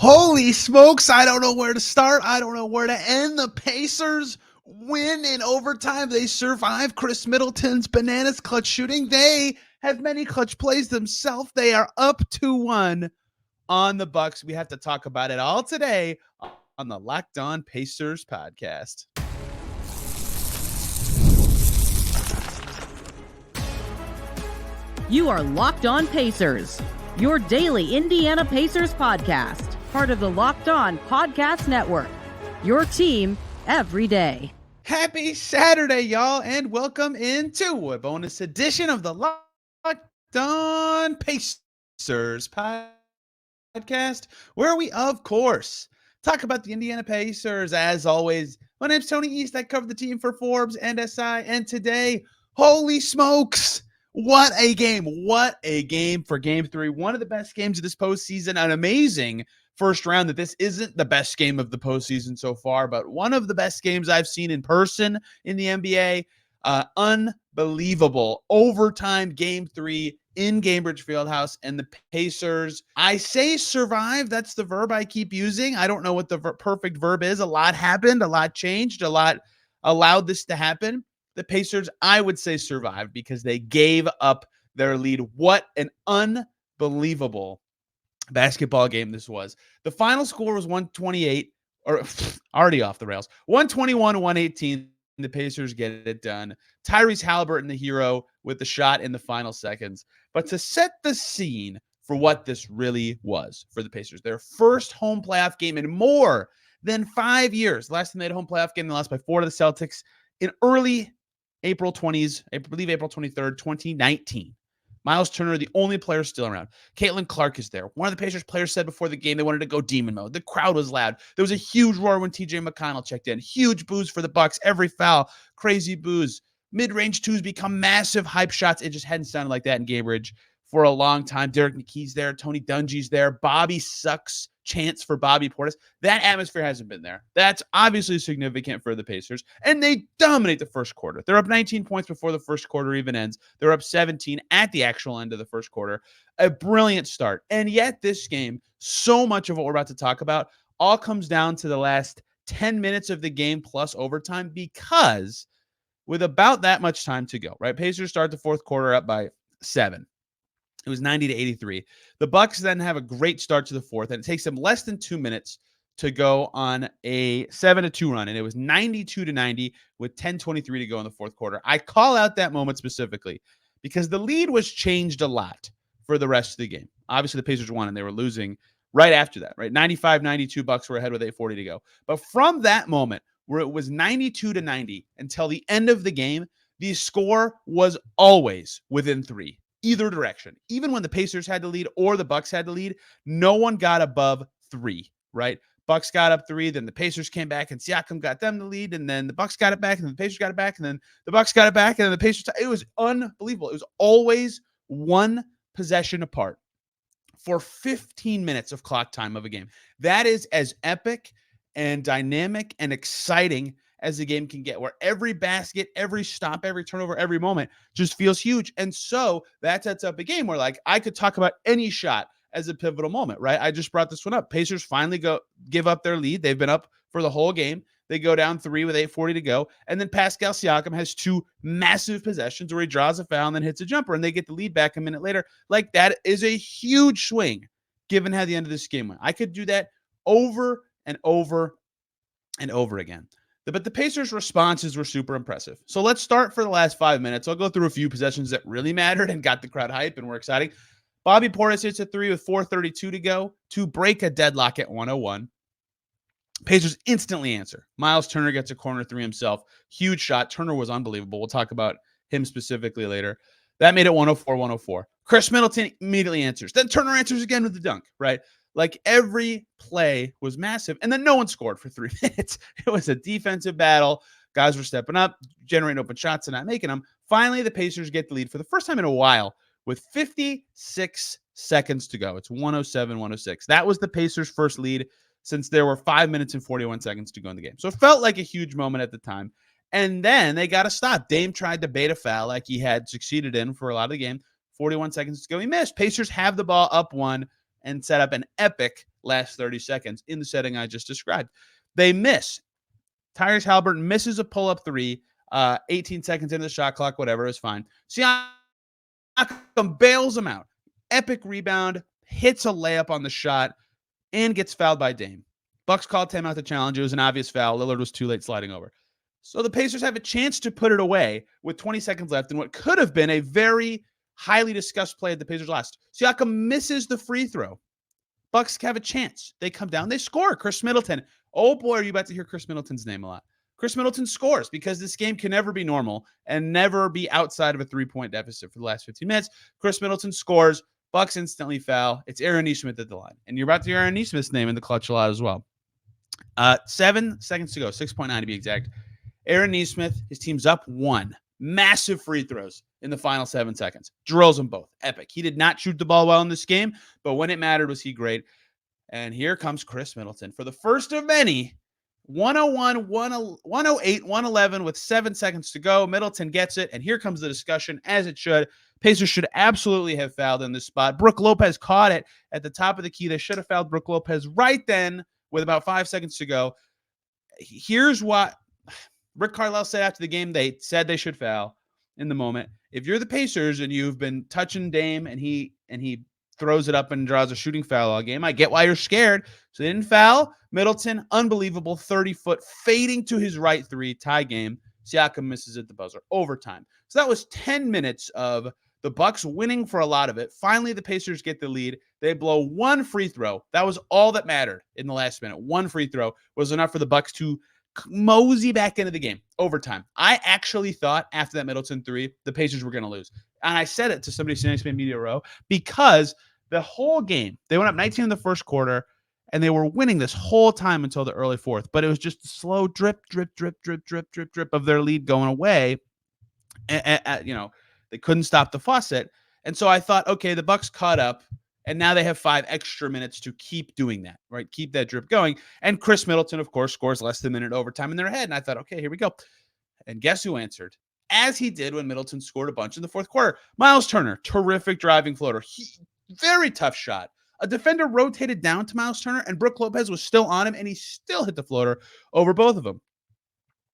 Holy smokes, I don't know where to start. I don't know where to end. The Pacers win in overtime. They survive Chris Middleton's bananas clutch shooting. They have many clutch plays themselves. They are up 2-1 on the Bucks. We have to talk about it all today on the Locked On Pacers podcast. You are Locked On Pacers, your daily Indiana Pacers podcast, part of the Locked On Podcast Network, your team every day. Happy Saturday, y'all, and welcome into a bonus edition of the Locked On Pacers podcast, where we, of course, talk about the Indiana Pacers. As always, my name's Tony East. I cover the team for Forbes and SI, and today, holy smokes, what a game. What a game for Game 3. One of the best games of this postseason. An amazing first round that this isn't the best game of the postseason so far, but one of the best games I've seen in person in the NBA. Unbelievable overtime Game 3 in Gainbridge Fieldhouse, and the Pacers, I say survive. That's the verb I keep using. I don't know what the perfect verb is. A lot happened, a lot changed, a lot allowed this to happen. The Pacers, I would say, survived because they gave up their lead. What an unbelievable basketball game this was. The final score was 128, or already off the rails, 121-118. The Pacers get it done. Tyrese Haliburton, the hero, with the shot in the final seconds. But to set the scene for what this really was for the Pacers, their first home playoff game in more than 5 years. Last time they had a home playoff game, they lost by 4 to the Celtics in early April 20s, I believe April 23rd, 2019. Myles Turner, the only player still around. Caitlin Clark is there. One of the Pacers players said before the game they wanted to go demon mode. The crowd was loud. There was a huge roar when TJ McConnell checked in. Huge boos for the Bucks. Every foul, crazy boos. Mid-range twos become massive hype shots. It just hadn't sounded like that in Gainbridge for a long time. Derek McKee's there. Tony Dungy's there. Bobby sucks chants for Bobby Portis. That atmosphere hasn't been there. That's obviously significant for the Pacers, and they dominate the first quarter. They're up 19 points before the first quarter even ends. They're up 17 at the actual end of the first quarter. A brilliant start. And yet this game, so much of what we're about to talk about all comes down to the last 10 minutes of the game plus overtime, because with about that much time to go, right? Pacers start the fourth quarter up by 7. It was 90-83. The Bucks then have a great start to the fourth, and it takes them less than 2 minutes to go on a 7-2 run, and it was 92-90 with 10:23 to go in the fourth quarter. I call out that moment specifically because the lead was changed a lot for the rest of the game. Obviously, the Pacers won, and they were losing right after that, right? 95-92, Bucks were ahead with 8:40 to go. But from that moment where it was 92-90 until the end of the game, the score was always within 3. Either direction. Even when the Pacers had the lead or the Bucks had the lead, no one got above 3, right? Bucks got up 3, then the Pacers came back and Siakam got them the lead, and then the Bucks got it back, and then the Pacers got it back, and then the Bucks got it back, and then the Pacers. It was unbelievable. It was always one possession apart for 15 minutes of clock time of a game. That is as epic and dynamic and exciting as the game can get, where every basket, every stop, every turnover, every moment just feels huge. And so that sets up a game where, like, I could talk about any shot as a pivotal moment, right? I just brought this one up. Pacers finally give up their lead. They've been up for the whole game. They go down 3 with 8:40 to go. And then Pascal Siakam has 2 massive possessions where he draws a foul and then hits a jumper, and they get the lead back a minute later. Like, that is a huge swing given how the end of this game went. I could do that over and over and over again. But the Pacers' responses were super impressive. So let's start for the last 5 minutes. I'll go through a few possessions that really mattered and got the crowd hype and were exciting. Bobby Portis hits a 3 with 4:32 to go to break a deadlock at 101. Pacers instantly answer. Myles Turner gets a corner 3 himself. Huge shot. Turner was unbelievable. We'll talk about him specifically later. That made it 104-104. Chris Middleton immediately answers. Then Turner answers again with the dunk, right? Like, every play was massive, and then no one scored for 3 minutes. It was a defensive battle. Guys were stepping up, generating open shots and not making them. Finally, the Pacers get the lead for the first time in a while with 56 seconds to go. It's 107-106. That was the Pacers' first lead since there were 5 minutes and 41 seconds to go in the game. So it felt like a huge moment at the time. And then they got to stop. Dame tried to bait a foul like he had succeeded in for a lot of the game. 41 seconds to go. He missed. Pacers have the ball up 1 and set up an epic last 30 seconds in the setting I just described. They miss. Tyrese Haliburton misses a pull-up three, 18 seconds into the shot clock, whatever, is fine. Siakam bails him out. Epic rebound, hits a layup on the shot, and gets fouled by Dame. Bucks called timeout to challenge. It was an obvious foul. Lillard was too late sliding over. So the Pacers have a chance to put it away with 20 seconds left in what could have been a very highly discussed play at the Pacers last. Siakam misses the free throw. Bucks have a chance. They come down. They score. Chris Middleton. Oh, boy, are you about to hear Chris Middleton's name a lot. Chris Middleton scores because this game can never be normal and never be outside of a three-point deficit for the last 15 minutes. Chris Middleton scores. Bucks instantly foul. It's Aaron Nesmith at the line. And you're about to hear Aaron Nesmith's name in the clutch a lot as well. 7 seconds to go, 6.9 to be exact. Aaron Nesmith, his team's up 1. Massive free throws in the final 7 seconds. Drills them both. Epic. He did not shoot the ball well in this game, but when it mattered, was he great. And here comes Chris Middleton for the first of many. 101, 108, 111 with 7 seconds to go. Middleton gets it, and here comes the discussion, as it should. Pacers should absolutely have fouled in this spot. Brook Lopez caught it at the top of the key. They should have fouled Brook Lopez right then with about 5 seconds to go. Here's what Rick Carlisle said after the game. They said they should foul in the moment. If you're the Pacers and you've been touching Dame and he throws it up and draws a shooting foul all game, I get why you're scared. So they didn't foul. Middleton, unbelievable 30-foot fading to his right three, tie game. Siakam misses at the buzzer. Overtime. So that was 10 minutes of the Bucks winning for a lot of it. Finally, the Pacers get the lead. They blow one free throw. That was all that mattered in the last minute. One free throw was enough for the Bucks to mosey back into the game. Overtime. I actually thought after that Middleton three, the Pacers were going to lose. And I said it to somebody sitting next to me in Media Row because the whole game, they went up 19 in the first quarter, and they were winning this whole time until the early fourth. But it was just a slow drip, drip, drip, drip, drip, drip, drip of their lead going away. They couldn't stop the faucet. And so I thought, okay, the Bucks caught up, and now they have 5 extra minutes to keep doing that, right? Keep that drip going. And Chris Middleton, of course, scores less than a minute overtime in their head. And I thought, okay, here we go. And guess who answered? As he did when Middleton scored a bunch in the fourth quarter. Myles Turner, terrific driving floater. Very tough shot. A defender rotated down to Myles Turner, and Brook Lopez was still on him, and he still hit the floater over both of them.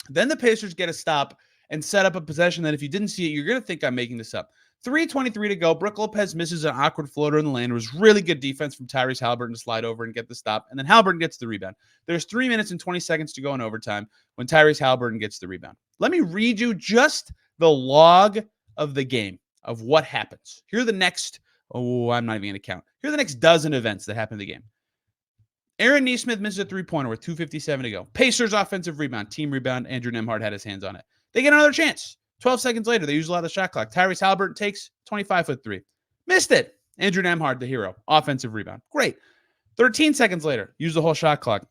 Then the Pacers get a stop and set up a possession that if you didn't see it, you're going to think I'm making this up. 3:23 to go. Brook Lopez misses an awkward floater in the lane. It was really good defense from Tyrese Haliburton to slide over and get the stop, and then Haliburton gets the rebound. There's 3 minutes and 20 seconds to go in overtime when Tyrese Haliburton gets the rebound. Let me read you just the log of the game of what happens. Here are the next I'm not even going to count. Here are the next dozen events that happened in the game. Aaron Nesmith misses a three-pointer with 2:57 to go. Pacers offensive rebound, team rebound. Andrew Nembhard had his hands on it. They get another chance. 12 seconds later, they use a lot of the shot clock. Tyrese Haliburton takes 25-foot three. Missed it. Andrew Nembhard, the hero. Offensive rebound. Great. 13 seconds later, use the whole shot clock.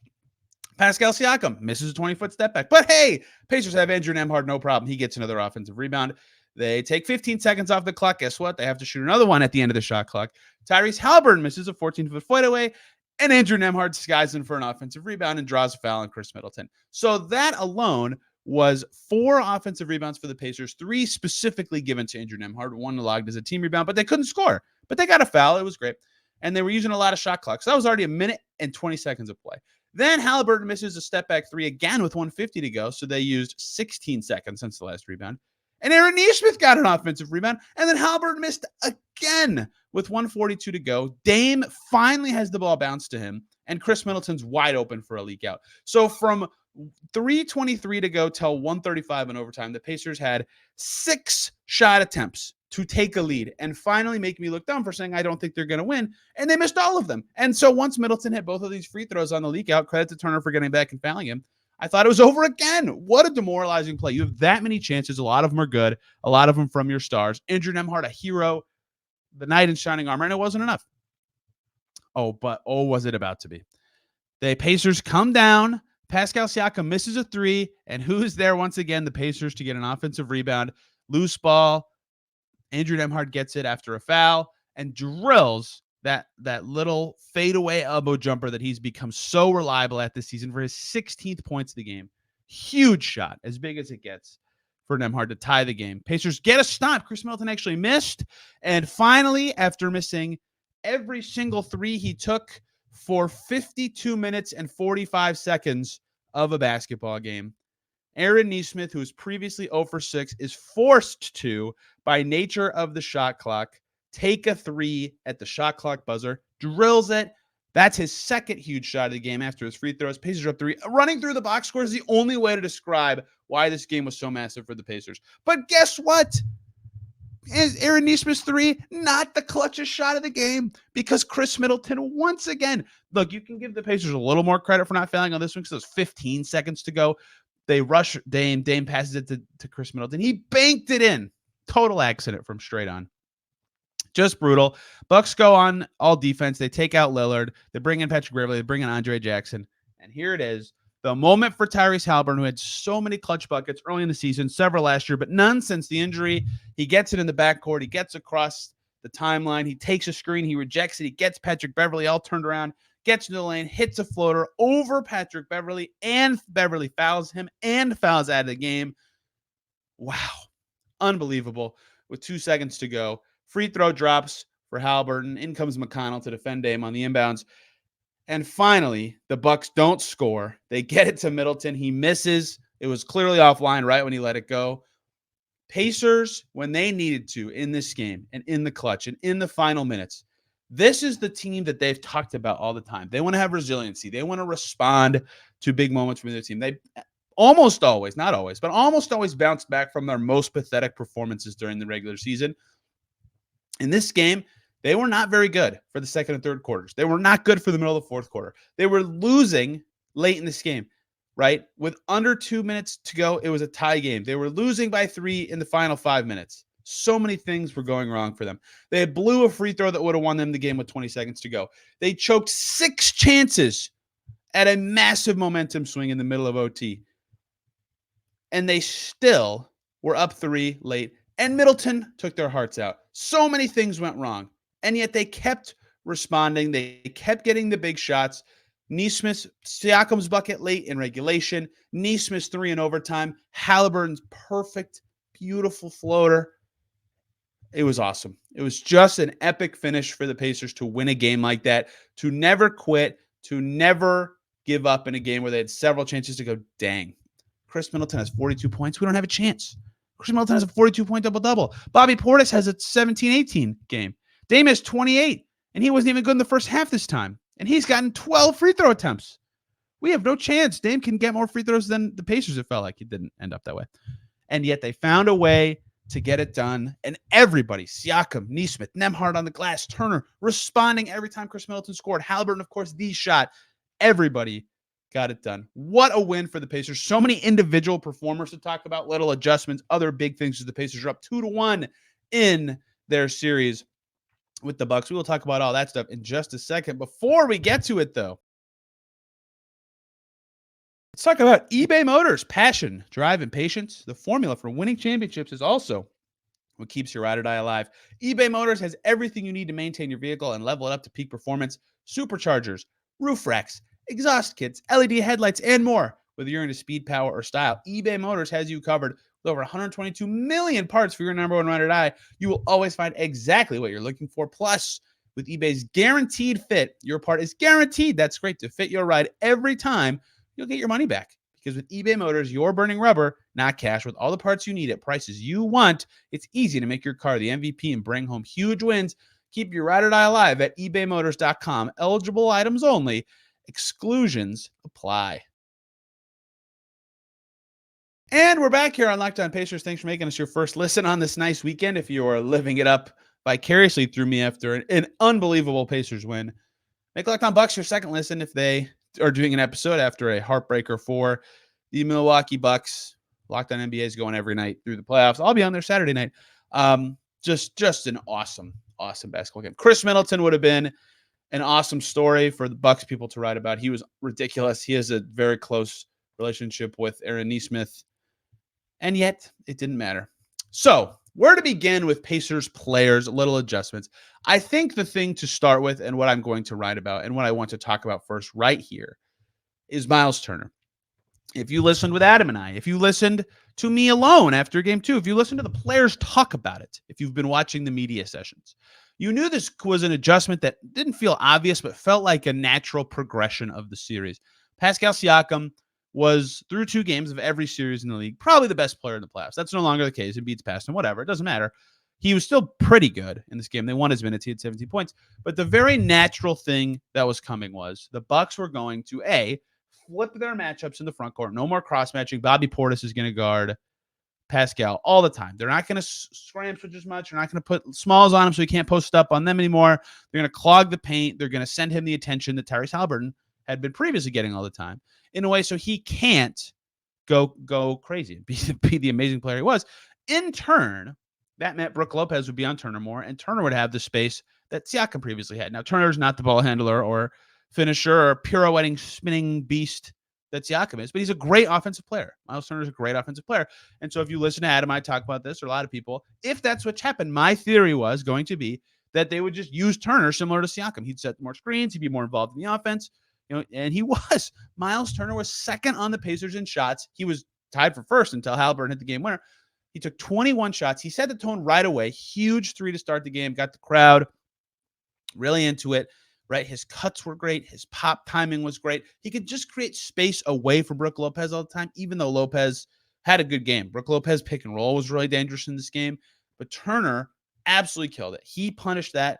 Pascal Siakam misses a 20-foot step back. But hey, Pacers have Andrew Nembhard, no problem. He gets another offensive rebound. They take 15 seconds off the clock. Guess what? They have to shoot another one at the end of the shot clock. Tyrese Haliburton misses a 14-foot fadeaway, and Andrew Nembhard skies in for an offensive rebound and draws a foul on Chris Middleton. So that alone was 4 offensive rebounds for the Pacers, 3 specifically given to Andrew Nembhard, 1 logged as a team rebound, but they couldn't score. But they got a foul. It was great. And they were using a lot of shot clock. So that was already a minute and 20 seconds of play. Then Haliburton misses a step-back three again with 1:50 to go, so they used 16 seconds since the last rebound. And Aaron Nesmith got an offensive rebound, and then Haliburton missed again with 1:42 to go. Dame finally has the ball bounced to him, and Chris Middleton's wide open for a leak out. So from 3:23 to go till 1:35 in overtime, the Pacers had 6 shot attempts to take a lead and finally make me look dumb for saying I don't think they're going to win, and they missed all of them. And so once Middleton hit both of these free throws on the leak out, credit to Turner for getting back and fouling him, I thought it was over again. What a demoralizing play. You have that many chances. A lot of them are good. A lot of them from your stars. Andrew Nembhard, a hero, the knight in shining armor, and it wasn't enough. Was it about to be? The Pacers come down. Pascal Siakam misses a 3, and who's there once again? The Pacers to get an offensive rebound. Loose ball. Andrew Nembhard gets it after a foul and drills that little fadeaway elbow jumper that he's become so reliable at this season for his 16th points of the game. Huge shot, as big as it gets for Nembhard to tie the game. Pacers get a stop. Chris Middleton actually missed. And finally, after missing every single 3 he took for 52 minutes and 45 seconds of a basketball game. Aaron Nesmith, who was previously 0 for 6, is forced to, by nature of the shot clock, take a three at the shot clock buzzer, drills it. That's his second huge shot of the game after his free throws. Pacers are up 3. Running through the box score is the only way to describe why this game was so massive for the Pacers. But guess what? Is Aaron Nesmith's 3 not the clutchest shot of the game? Because Chris Middleton, once again, look, you can give the Pacers a little more credit for not failing on this one because there's 15 seconds to go. They rush Dame. Dame passes it to Chris Middleton. He banked it in. Total accident from straight on. Just brutal. Bucks go on all defense. They take out Lillard. They bring in Patrick Beverley. They bring in Andre Jackson. And here it is. The moment for Tyrese Haliburton, who had so many clutch buckets early in the season, several last year, but none since the injury. He gets it in the backcourt. He gets across the timeline. He takes a screen. He rejects it. He gets Patrick Beverley all turned around, gets into the lane, hits a floater over Patrick Beverley, and Beverley fouls him and fouls out of the game. Wow. Unbelievable. With 2 seconds to go. Free throw drops for Haliburton. In comes McConnell to defend Dame on the inbounds. And finally, the Bucks don't score. They get it to Middleton. He misses. It was clearly offline right when he let it go. Pacers, when they needed to in this game and in the clutch and in the final minutes, this is the team that they've talked about all the time. They want to have resiliency. They want to respond to big moments from their team. They almost always, not always, but almost always bounce back from their most pathetic performances during the regular season. In this game, they were not very good for the second and third quarters. They were not good for the middle of the fourth quarter. They were losing late in this game, right? With under 2 minutes to go, it was a tie game. They were losing by 3 in the final 5 minutes. So many things were going wrong for them. They blew a free throw that would have won them the game with 20 seconds to go. They choked 6 chances at a massive momentum swing in the middle of OT. And they still were up 3 late. And Middleton took their hearts out. So many things went wrong. And yet they kept responding. They kept getting the big shots. Siakam's bucket late in regulation. Nesmith's 3 in overtime. Haliburton's perfect, beautiful floater. It was awesome. It was just an epic finish for the Pacers to win a game like that, to never quit, to never give up in a game where they had several chances to go, dang, Chris Middleton has 42 points. We don't have a chance. Chris Middleton has a 42-point double-double. Bobby Portis has a 17-18 game. Dame has 28, and he wasn't even good in the first half this time. And he's gotten 12 free throw attempts. We have no chance. Dame can get more free throws than the Pacers. It felt like it didn't end up that way. And yet they found a way to get it done. And everybody, Siakam, Nesmith, Nembhard on the glass, Turner, responding every time Chris Middleton scored. Haliburton, of course, the shot. Everybody got it done. What a win for the Pacers. So many individual performers to talk about, little adjustments, other big things as the Pacers are up 2-1 in their series with the Bucks. We will talk about all that stuff in just a second. Before we get to it, though, let's talk about eBay Motors. Passion, drive, and patience. The formula for winning championships is also what keeps your ride or die alive. eBay Motors has everything you need to maintain your vehicle and level it up to peak performance. Superchargers, roof racks, exhaust kits, LED headlights, and more. Whether you're into speed, power, or style, eBay Motors has you covered. With over 122 million parts for your number one ride or die, you will always find exactly what you're looking for. Plus, with eBay's guaranteed fit, your part is guaranteed. That's great to fit your ride every time. You'll get your money back. Because with eBay Motors, you're burning rubber, not cash. With all the parts you need at prices you want, it's easy to make your car the MVP and bring home huge wins. Keep your ride or die alive at ebaymotors.com. Eligible items only. Exclusions apply. And we're back here on Locked On Pacers. Thanks for making us your first listen on this nice weekend. If you are living it up vicariously through me after an unbelievable Pacers win, make Locked On Bucks your second listen if they are doing an episode after a heartbreaker for the Milwaukee Bucks. Locked On NBA is going every night through the playoffs. I'll be on there Saturday night. Just an awesome basketball game. Chris Middleton would have been an awesome story for the Bucks people to write about. He was ridiculous. He has a very close relationship with Aaron Nesmith, and yet it didn't matter. So where to begin with Pacers players, little adjustments. I think the thing to start with, and what I'm going to write about, and what I want to talk about first right here, is Myles Turner. If you listened with Adam and I, if you listened to me alone after game 2, if you listen to the players talk about it, if you've been watching the media sessions, You knew this was an adjustment that didn't feel obvious, but felt like a natural progression of the series. Pascal Siakam was, through 2 games of every series in the league, probably the best player in the playoffs. That's no longer the case. It beats Pascal, whatever. It doesn't matter. He was still pretty good in this game. They won his minutes. He had 17 points. But the very natural thing that was coming was the Bucks were going to, flip their matchups in the front court. No more cross-matching. Bobby Portis is going to guard Pascal all the time. They're not going to scram switch as much. They're not going to put smalls on him so he can't post up on them anymore. They're going to clog the paint. They're going to send him the attention that Tyrese Haliburton had been previously getting all the time in a way so he can't go crazy and be the amazing player he was. In turn, that meant Brook Lopez would be on Turner more, and Turner would have the space that Siakam previously had. Now, Turner's not the ball handler or finisher or pirouetting, spinning beast that Siakam is, but he's a great offensive player. Myles Turner is a great offensive player. And so if you listen to Adam, I talk about this, or a lot of people, if that's what happened, my theory was going to be that they would just use Turner similar to Siakam. He'd set more screens. He'd be more involved in the offense. And he was. Myles Turner was second on the Pacers in shots. He was tied for first until Haliburton hit the game winner. He took 21 shots. He set the tone right away. Huge 3 to start the game. Got the crowd really into it. Right, his cuts were great. His pop timing was great. He could just create space away from Brook Lopez all the time, even though Lopez had a good game. Brook Lopez pick and roll was really dangerous in this game, but Turner absolutely killed it. He punished that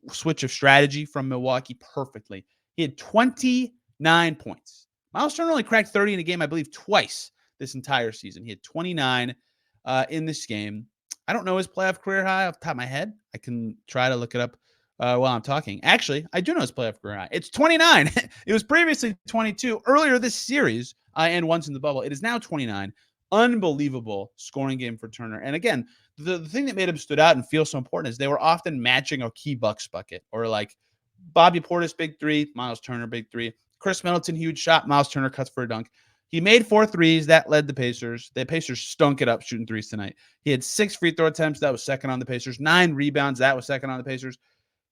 switch of strategy from Milwaukee perfectly. He had 29 points. Myles Turner only cracked 30 in a game, I believe, twice this entire season. He had 29 in this game. I don't know his playoff career high off the top of my head. I can try to look it up while I'm talking. Actually, I do know his playoff career high. It's 29. It was previously 22 earlier this series and once in the bubble. It is now 29. Unbelievable scoring game for Turner. And again, the thing that made him stood out and feel so important is they were often matching a key Bucks bucket, or like Bobby Portis, big 3, Myles Turner, big 3. Chris Middleton, huge shot. Myles Turner cuts for a dunk. He made 4 threes. That led the Pacers. The Pacers stunk it up shooting threes tonight. He had 6 free throw attempts. That was second on the Pacers. 9 rebounds. That was second on the Pacers.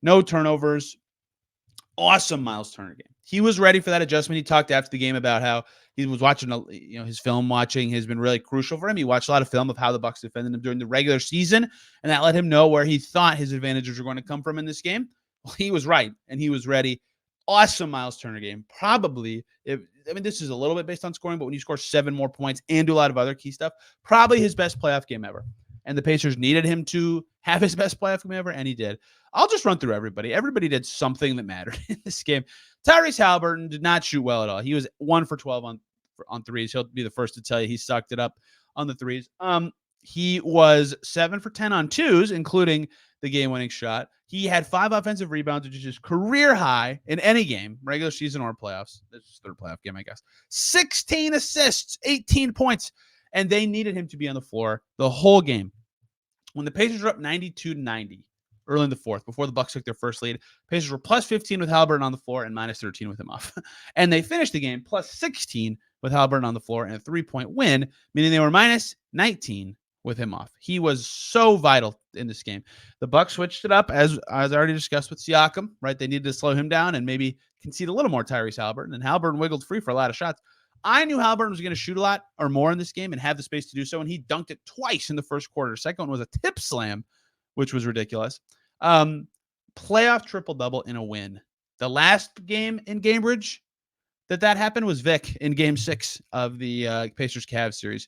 No turnovers. Awesome Myles Turner game. He was ready for that adjustment. He talked after the game about how he was watching, his film watching has been really crucial for him. He watched a lot of film of how the Bucks defended him during the regular season, and that let him know where he thought his advantages were going to come from in this game. Well, he was right, and he was ready. Awesome Myles Turner game. Probably, this is a little bit based on scoring, but when you score 7 more points and do a lot of other key stuff, probably his best playoff game ever. And the Pacers needed him to have his best playoff game ever, and he did. I'll just run through everybody. Everybody did something that mattered in this game. Tyrese Haliburton did not shoot well at all. He was 1 for 12 on threes. He'll be the first to tell you he sucked it up on the threes. He was 7 for 10 on twos, including the game-winning shot. He had 5 offensive rebounds, which is just career high in any game, regular season or playoffs. This is third playoff game, I guess. 16 assists, 18 points, and they needed him to be on the floor the whole game. When the Pacers were up 92-90 early in the fourth, before the Bucks took their first lead, Pacers were plus 15 with Haliburton on the floor and minus 13 with him off. And they finished the game plus 16 with Haliburton on the floor and a 3-point win, meaning they were minus 19 with him off. He was so vital in this game. The Bucks switched it up, as I already discussed with Siakam, right? They needed to slow him down and maybe concede a little more Tyrese Haliburton, and Haliburton wiggled free for a lot of shots. I knew Haliburton was going to shoot a lot or more in this game and have the space to do so, and he dunked it twice in the first quarter. Second one was a tip slam, which was ridiculous. Playoff triple-double in a win. The last game in Cambridge that happened was Vic in Game 6 of the Pacers-Cavs series.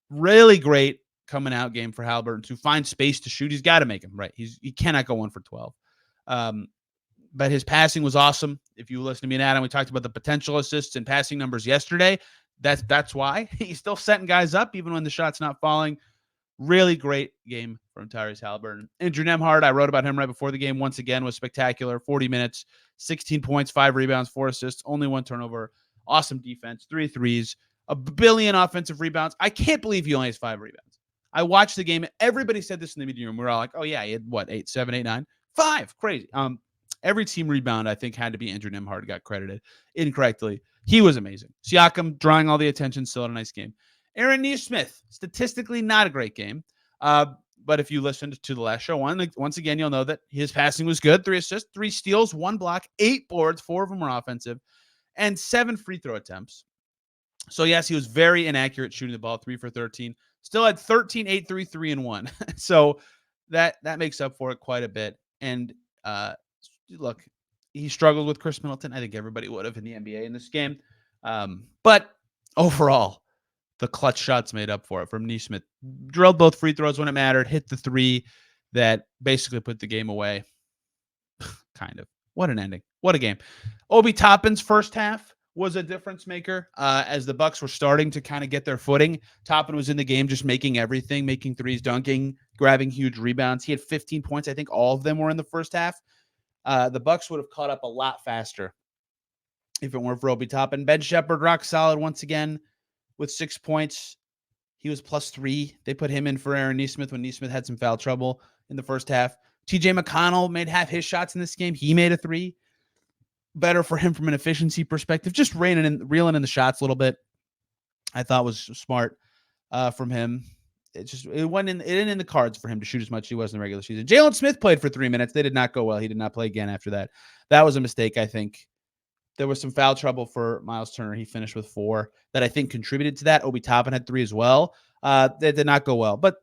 Really great coming-out game for Haliburton to find space to shoot. He's got to make them, right? He cannot go 1 for 12. But his passing was awesome. If you listen to me and Adam, we talked about the potential assists and passing numbers yesterday. That's why he's still setting guys up, even when the shot's not falling. Really great game from Tyrese Haliburton. Andrew Nembhard, I wrote about him right before the game. Once again, was spectacular. 40 minutes, 16 points, 5 rebounds, 4 assists, only 1 turnover. Awesome defense, 3 threes, a billion offensive rebounds. I can't believe he only has 5 rebounds. I watched the game. Everybody said this in the media room. We're all like, oh yeah, he had what, 8, 7, 8, 9, 5. Crazy. Every team rebound, I think, had to be Andrew Nembhard, got credited incorrectly. He was amazing. Siakam drawing all the attention, still had a nice game. Aaron Nesmith, statistically not a great game. But if you listened to the last show, once again, you'll know that his passing was good. 3 assists, 3 steals, 1 block, 8 boards, 4 of them were offensive, and 7 free throw attempts. So, yes, he was very inaccurate shooting the ball, 3 for 13. Still had 13, 8, 3, 3, and 1. So, that makes up for it quite a bit. And look, he struggled with Chris Middleton. I think everybody would have in the NBA in this game. But overall, the clutch shots made up for it from Nesmith. Drilled both free throws when it mattered, hit the three that basically put the game away. Kind of. What an ending. What a game. Obi Toppin's first half was a difference maker as the Bucks were starting to kind of get their footing. Toppin was in the game just making everything, making threes, dunking, grabbing huge rebounds. He had 15 points. I think all of them were in the first half. The Bucks would have caught up a lot faster if it weren't for Obi Toppin. Ben Shepherd, rock solid once again with 6 points. He was +3. They put him in for Aaron Nesmith when Nesmith had some foul trouble in the first half. TJ McConnell made half his shots in this game. He made a 3. Better for him from an efficiency perspective. Just reeling in the shots a little bit. I thought was smart from him. It didn't in the cards for him to shoot as much as he was in the regular season. Jalen Smith played for 3 minutes. They did not go well. He did not play again after that. That was a mistake, I think. There was some foul trouble for Myles Turner. He finished with 4 that I think contributed to that. Obi Toppin had 3 as well. That did not go well, but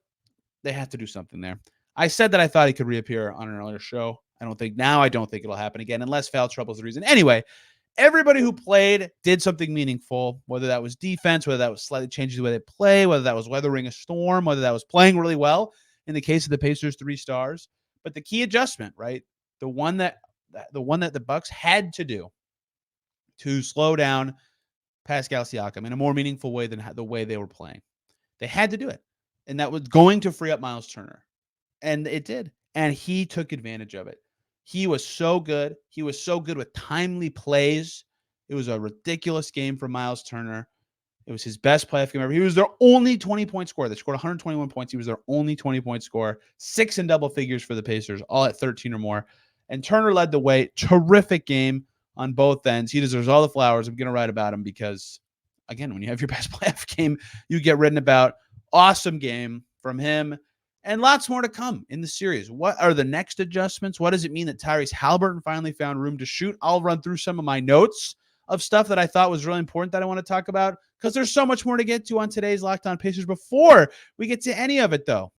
they have to do something there. I said that I thought he could reappear on an earlier show. I don't think it'll happen again unless foul trouble is the reason. Anyway, everybody who played did something meaningful, whether that was defense, whether that was slightly changing the way they play, whether that was weathering a storm, whether that was playing really well in the case of the Pacers 3 stars. But the key adjustment, right? The one that the Bucks had to do to slow down Pascal Siakam in a more meaningful way than the way they were playing. They had to do it. And that was going to free up Myles Turner. And it did. And he took advantage of it. He was so good. He was so good with timely plays. It was a ridiculous game for Myles Turner. It was his best playoff game ever. He was their only 20-point scorer. They scored 121 points. He was their only 20-point scorer. 6 in double figures for the Pacers, all at 13 or more. And Turner led the way. Terrific game on both ends. He deserves all the flowers. I'm going to write about him because, again, when you have your best playoff game, you get written about. Awesome game from him. And lots more to come in the series. What are the next adjustments? What does it mean that Tyrese Haliburton finally found room to shoot? I'll run through some of my notes of stuff that I thought was really important that I want to talk about because there's so much more to get to on today's Locked On Pacers. Before we get to any of it, though,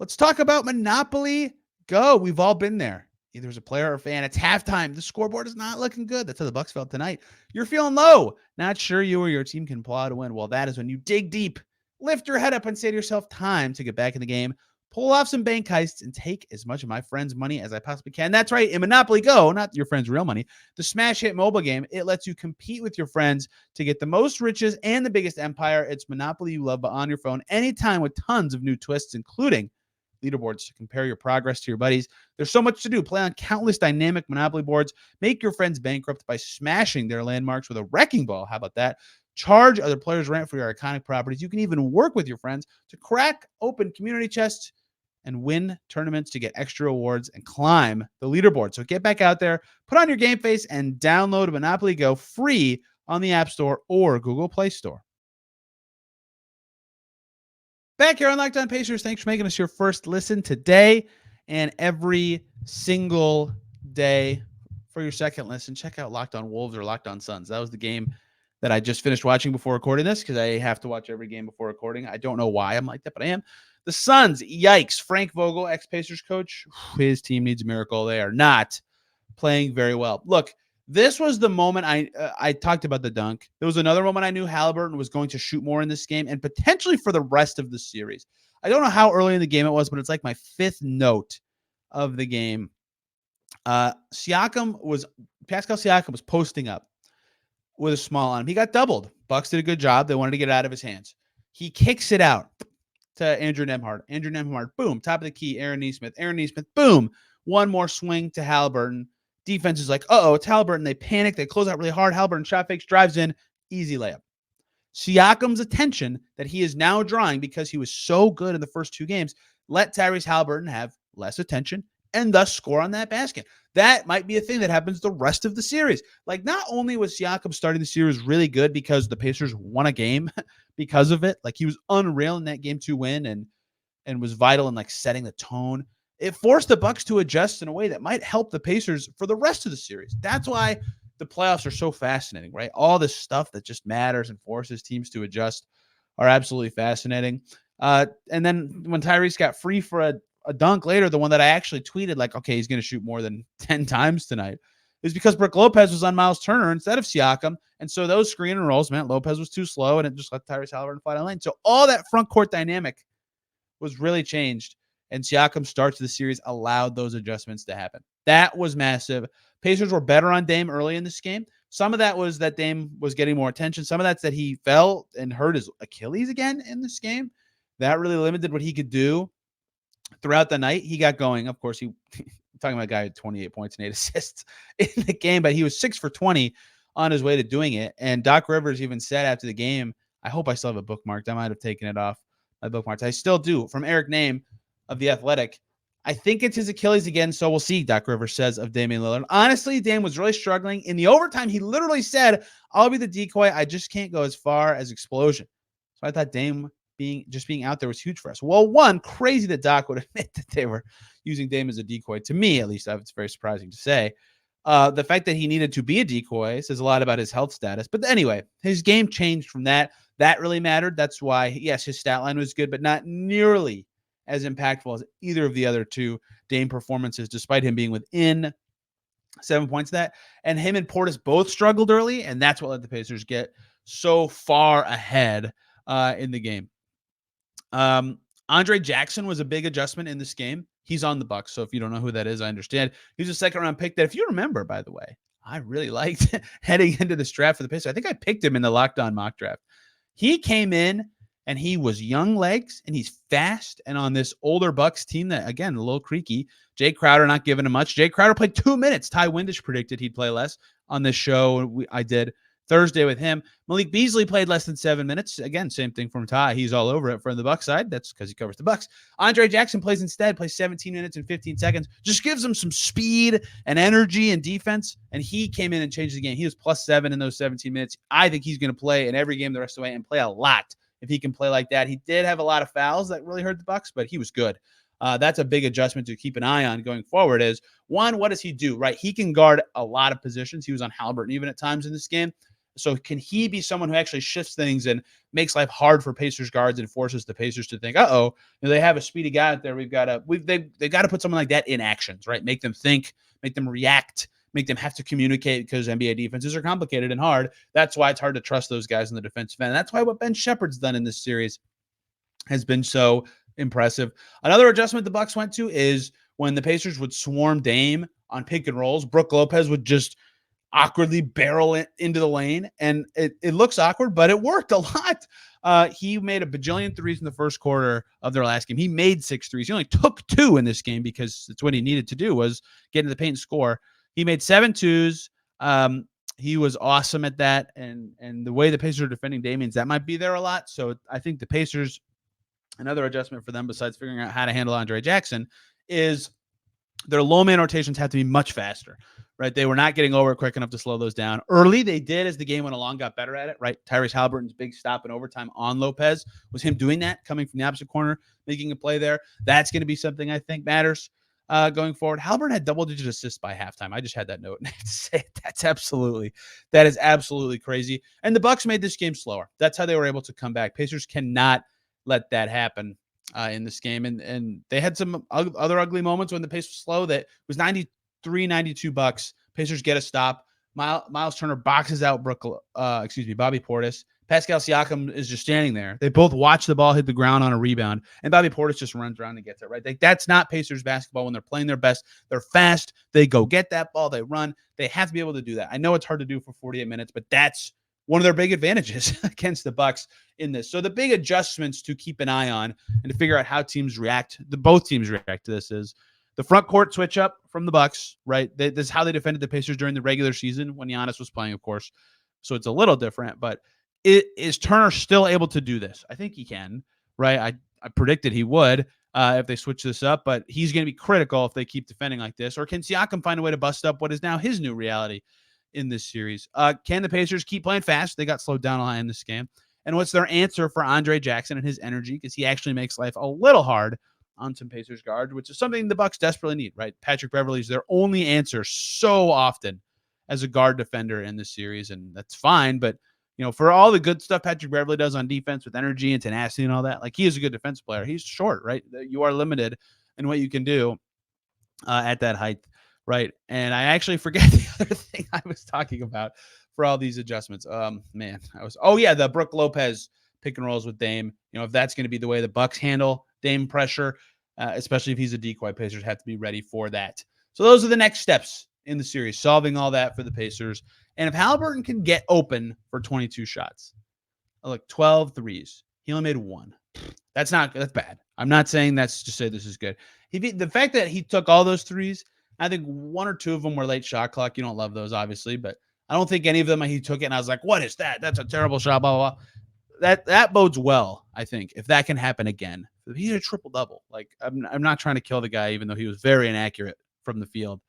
let's talk about Monopoly Go. We've all been there. Either as a player or a fan, it's halftime. The scoreboard is not looking good. That's how the Bucks felt tonight. You're feeling low. Not sure you or your team can pull out a win. Well, that is when you dig deep. Lift your head up and say to yourself, time to get back in the game, pull off some bank heists, and take as much of my friends' money as I possibly can. That's right. In Monopoly Go, not your friends' real money, the smash hit mobile game, it lets you compete with your friends to get the most riches and the biggest empire. It's Monopoly you love, but on your phone anytime with tons of new twists, including leaderboards to compare your progress to your buddies. There's so much to do. Play on countless dynamic Monopoly boards. Make your friends bankrupt by smashing their landmarks with a wrecking ball. How about that? Charge other players rent for your iconic properties. You can even work with your friends to crack open community chests and win tournaments to get extra awards and climb the leaderboard. So get back out there, put on your game face, and download Monopoly Go free on the App Store or Google Play Store. Back here on Locked On Pacers, thanks for making us your first listen today and every single day. For your second listen, check out Locked On Wolves or Locked On Suns. That was the game that I just finished watching before recording this because I have to watch every game before recording. I don't know why I'm like that, but I am. The Suns, yikes. Frank Vogel, ex-Pacers coach, his team needs a miracle. They are not playing very well. Look, this was the moment I talked about the dunk. There was another moment I knew Haliburton was going to shoot more in this game and potentially for the rest of the series. I don't know how early in the game it was, but it's like my 5th note of the game. Pascal Siakam was posting up with a small on him. He got doubled. Bucks did a good job. They wanted to get it out of his hands. He kicks it out to Andrew Nembhard. Andrew Nembhard, boom, top of the key, Aaron Nesmith. Aaron Nesmith, boom, one more swing to Haliburton. Defense is like, it's Haliburton. They panic. They close out really hard. Haliburton shot fakes, drives in, easy layup. Siakam's attention that he is now drawing because he was so good in the first 2 games let Tyrese Haliburton have less attention and thus score on that basket. That might be a thing that happens the rest of the series. Like, not only was Siakam starting the series really good because the Pacers won a game because of it, like he was unreal in that game 2 win and was vital in like setting the tone. It forced the Bucks to adjust in a way that might help the Pacers for the rest of the series. That's why the playoffs are so fascinating, right? All this stuff that just matters and forces teams to adjust are absolutely fascinating. And then when Tyrese got free for a dunk later, the one that I actually tweeted, like, okay, he's going to shoot more than 10 times tonight, is because Brook Lopez was on Myles Turner instead of Siakam. And so those screen and rolls meant Lopez was too slow, and it just let Tyrese Haliburton fly down lane. So all that front court dynamic was really changed. And Siakam starts the series allowed those adjustments to happen. That was massive. Pacers were better on Dame early in this game. Some of that was that Dame was getting more attention. Some of that's that he fell and hurt his Achilles again in this game. That really limited what he could do throughout the night. He got going. Of course, talking about a guy with 28 points and 8 assists in the game, but he was 6 for 20 on his way to doing it. And Doc Rivers even said after the game, I hope I still have it bookmarked. I might have taken it off my bookmarks. I still do. From Eric Name of The Athletic, I think it's his Achilles again, so we'll see, Doc Rivers says of Damian Lillard. Honestly, Dame was really struggling. In the overtime, he literally said, I'll be the decoy. I just can't go as far as Explosion. So I thought Dame being out there was huge for us. Well, one, crazy that Doc would admit that they were using Dame as a decoy. To me, at least, it's very surprising to say. The fact that he needed to be a decoy says a lot about his health status. But anyway, his game changed from that. That really mattered. That's why, yes, his stat line was good, but not nearly as impactful as either of the other two Dame performances, despite him being within 7 points of that. And him and Portis both struggled early, and that's what let the Pacers get so far ahead in the game. Andre Jackson was a big adjustment in this game. He's on the Bucks, so if you don't know who that is, I understand. He's a second-round pick that, if you remember, by the way, I really liked heading into this draft for the Pacers. I think I picked him in the Locked On mock draft. He came in, and he was young legs, and he's fast, and on this older Bucks team that, again, a little creaky. Jay Crowder not giving him much. Jay Crowder played 2 minutes. Ty Windish predicted he'd play less on this show. I did Thursday with him. Malik Beasley played less than 7 minutes. Again, same thing from Ty. He's all over it from the Bucks side. That's because he covers the Bucks. Andre Jackson plays 17 minutes and 15 seconds. Just gives him some speed and energy and defense, and he came in and changed the game. He was +7 in those 17 minutes. I think he's going to play in every game the rest of the way and play a lot if he can play like that. He did have a lot of fouls that really hurt the Bucks, but he was good. That's a big adjustment to keep an eye on going forward is, one, what does he do, right? He can guard a lot of positions. He was on Haliburton even at times in this game. So can he be someone who actually shifts things and makes life hard for Pacers guards and forces the Pacers to think, they have a speedy guy out there. They've got to put someone like that in actions, right? Make them think, make them react, make them have to communicate, because NBA defenses are complicated and hard. That's why it's hard to trust those guys in the defensive end. That's why what Ben Shepherd's done in this series has been so impressive. Another adjustment the Bucks went to is when the Pacers would swarm Dame on pick and rolls, Brook Lopez would just awkwardly barrel it into the lane, and it looks awkward, but it worked a lot. He made a bajillion threes in the first quarter of their last game. He made 6 threes. He only took 2 in this game because it's what he needed to do, was get into the paint and score. He made 7 twos. He was awesome at that, and the way the Pacers are defending Damian, that might be there a lot. So I think the Pacers, another adjustment for them besides figuring out how to handle Andre Jackson, is their low man rotations have to be much faster, right? They were not getting over it quick enough to slow those down. Early, they did as the game went along, got better at it, right? Tyrese Haliburton's big stop in overtime on Lopez was him doing that, coming from the opposite corner, making a play there. That's going to be something I think matters going forward. Haliburton had double-digit assists by halftime. I just had that note, and I have to say that is absolutely crazy. And the Bucks made this game slower. That's how they were able to come back. Pacers cannot let that happen in this game. And they had some other ugly moments when the pace was slow. That was 93-92 Bucks. Pacers get a stop. Myles Turner boxes out Bobby Portis. Pascal Siakam is just standing there. They both watch the ball hit the ground on a rebound, and Bobby Portis just runs around and gets it, right? That's not Pacers basketball when they're playing their best. They're fast. They go get that ball. They run. They have to be able to do that. I know it's hard to do for 48 minutes, but that's one of their big advantages against the Bucks in this. So the big adjustments to keep an eye on and to figure out how teams react, both teams react to this, is the front court switch up from the Bucks, right? This is how they defended the Pacers during the regular season when Giannis was playing, of course. So it's a little different, but is Turner still able to do this? I think he can, right? I predicted he would if they switch this up, but he's going to be critical if they keep defending like this. Or can Siakam find a way to bust up what is now his new reality in this series? Can the Pacers keep playing fast? They got slowed down a lot in this game. And what's their answer for Andre Jackson and his energy? Because he actually makes life a little hard on some Pacers guards, which is something the Bucks desperately need, right? Patrick Beverley's their only answer so often as a guard defender in this series, and that's fine, but for all the good stuff Patrick Beverley does on defense with energy and tenacity and all that, like, he is a good defensive player. He's short, right? You are limited in what you can do at that height, right? And I actually forget the other thing I was talking about for all these adjustments. The Brook Lopez pick and rolls with Dame. If that's going to be the way the Bucks handle Dame pressure, especially if he's a decoy, Pacers have to be ready for that. So those are the next steps in the series, solving all that for the Pacers. And if Haliburton can get open for 22 shots, 12 threes, he only made one. That's bad. I'm not saying that's to say this is good. The fact that he took all those threes, I think one or two of them were late shot clock. You don't love those, obviously, but I don't think any of them he took it and I was like, what is that? That's a terrible shot, blah, blah, blah. That bodes well, I think, if that can happen again. He's a triple-double. Like, I'm not trying to kill the guy, even though he was very inaccurate from the field.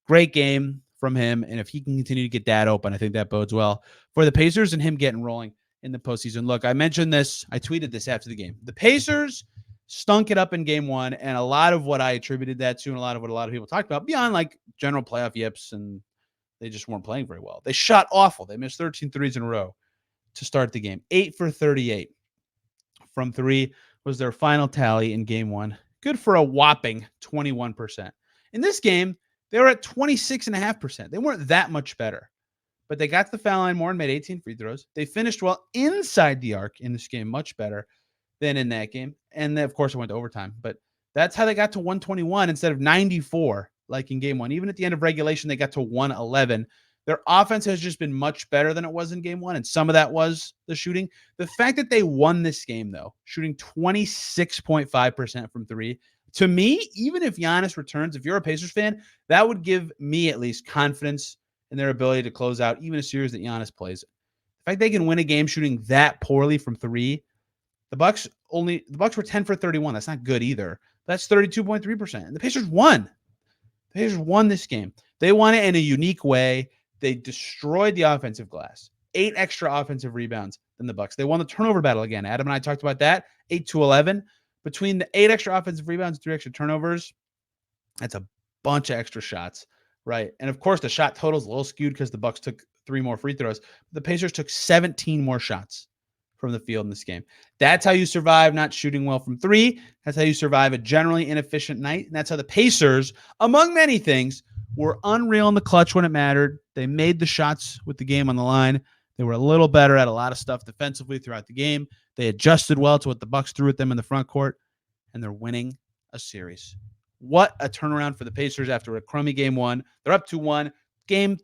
Great game from him, and if he can continue to get that open, I think that bodes well for the Pacers and him getting rolling in the postseason. Look, I mentioned this. I tweeted this after the game. The Pacers stunk it up in game one, and a lot of what I attributed that to and a lot of what a lot of people talked about, beyond like general playoff yips, and they just weren't playing very well. They shot awful. They missed 13 threes in a row to start the game. 8 for 38 from three was their final tally in game one. Good for a whopping 21%. In this game, they were at 26.5%. They weren't that much better, but they got to the foul line more and made 18 free throws. They finished well inside the arc in this game, much better than in that game. And then, of course, it went to overtime, but that's how they got to 121 instead of 94 like in game one. Even at the end of regulation, they got to 111. Their offense has just been much better than it was in game one, and some of that was the shooting. The fact that they won this game, though, shooting 26.5% from three, to me, even if Giannis returns, if you're a Pacers fan, that would give me at least confidence in their ability to close out even a series that Giannis plays. The fact they can win a game shooting that poorly from three, the Bucks were 10 for 31. That's not good either. That's 32.3%. And the Pacers won. The Pacers won this game. They won it in a unique way. They destroyed the offensive glass. 8 extra offensive rebounds than the Bucks. They won the turnover battle again. Adam and I talked about that. 8-11. Between the 8 extra offensive rebounds and 3 extra turnovers, that's a bunch of extra shots, right? And of course, the shot total is a little skewed because the Bucks took 3 more free throws. The Pacers took 17 more shots from the field in this game. That's how you survive not shooting well from three. That's how you survive a generally inefficient night. And that's how the Pacers, among many things, were unreal in the clutch when it mattered. They made the shots with the game on the line. They were a little better at a lot of stuff defensively throughout the game. They adjusted well to what the Bucks threw at them in the front court, and they're winning a series. What a turnaround for the Pacers after a crummy game one. They're up 2-1. Game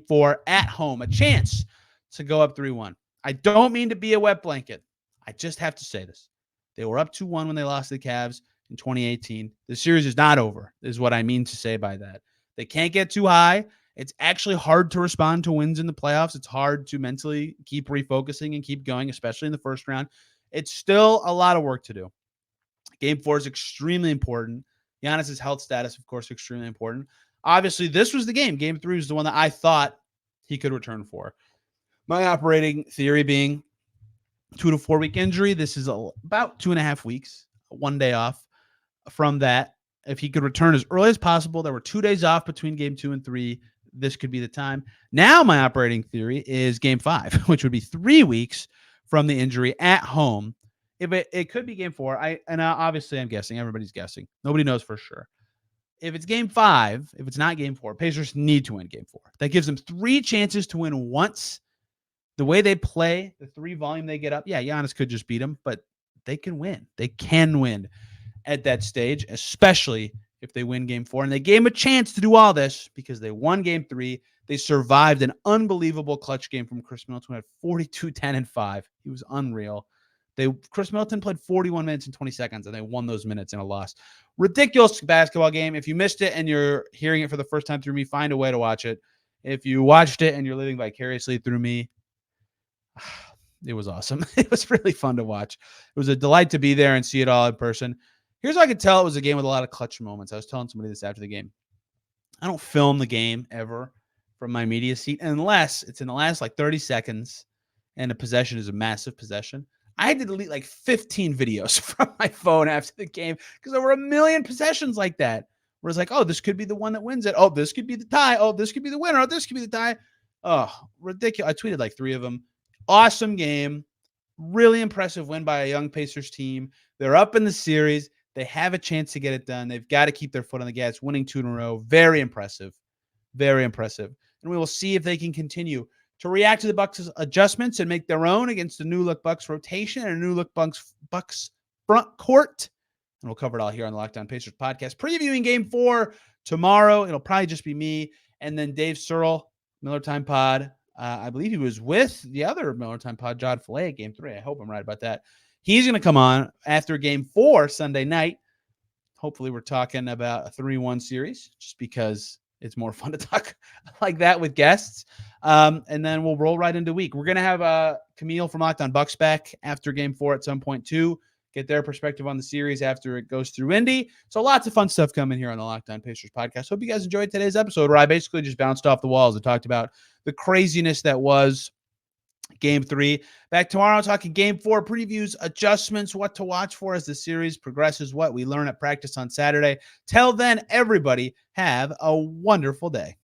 four at home. A chance to go up 3-1. I don't mean to be a wet blanket. I just have to say this. They were up 2-1 when they lost to the Cavs in 2018. The series is not over, is what I mean to say by that. They can't get too high. It's actually hard to respond to wins in the playoffs. It's hard to mentally keep refocusing and keep going, especially in the first round. It's still a lot of work to do. Game 4 is extremely important. Giannis' health status, of course, extremely important. Obviously, this was the game. Game 3 was the one that I thought he could return for. My operating theory being 2 to 4 week injury. This is about 2.5 weeks, 1 day off from that. If he could return as early as possible, there were 2 days off between game 2 and 3. This could be the time. Now my operating theory is game 5, which would be 3 weeks from the injury at home. If it could be game 4, obviously I'm guessing. Everybody's guessing. Nobody knows for sure. If it's game 5, if it's not game 4, Pacers need to win game 4. That gives them 3 chances to win once. The way they play, the 3 volume they get up, yeah, Giannis could just beat them, but they can win. They can win at that stage, especially if they win game 4. And they gave him a chance to do all this because they won game 3. They survived an unbelievable clutch game from Chris Middleton at 42, 10, and 5. He was unreal. Chris Middleton played 41 minutes and 20 seconds, and they won those minutes in a loss. Ridiculous basketball game. If you missed it and you're hearing it for the first time through me, find a way to watch it. If you watched it and you're living vicariously through me, it was awesome. It was really fun to watch. It was a delight to be there and see it all in person. Here's how I could tell it was a game with a lot of clutch moments. I was telling somebody this after the game. I don't film the game ever from my media seat unless it's in the last 30 seconds and a possession is a massive possession. I had to delete 15 videos from my phone after the game because there were a million possessions like that where it's oh, this could be the one that wins it. Oh, this could be the tie. Oh, this could be the winner. Oh, this could be the tie. Oh, ridiculous. I tweeted like 3 of them. Awesome game. Really impressive win by a young Pacers team. They're up in the series. They have a chance to get it done. They've got to keep their foot on the gas, winning 2 in a row. Very impressive. Very impressive. And we will see if they can continue to react to the Bucks' adjustments and make their own against the new look Bucks rotation and a new look Bucks front court. And we'll cover it all here on the Locked On Pacers podcast, previewing Game 4 tomorrow. It'll probably just be me and then Dave Searle, Miller Time Pod. I believe he was with the other Miller Time Pod, John Filet, at Game 3. I hope I'm right about that. He's going to come on after Game 4 Sunday night. Hopefully we're talking about a 3-1 series just because it's more fun to talk like that with guests. And then we'll roll right into week. We're going to have Camille from Locked On Bucks back after Game 4 at some point too. Get their perspective on the series after it goes through Indy. So lots of fun stuff coming here on the Locked On Pacers podcast. Hope you guys enjoyed today's episode where I basically just bounced off the walls and talked about the craziness that was Game 3. Back tomorrow talking Game 4 previews, adjustments, what to watch for as the series progresses, what we learn at practice on Saturday. Till then, everybody have a wonderful day.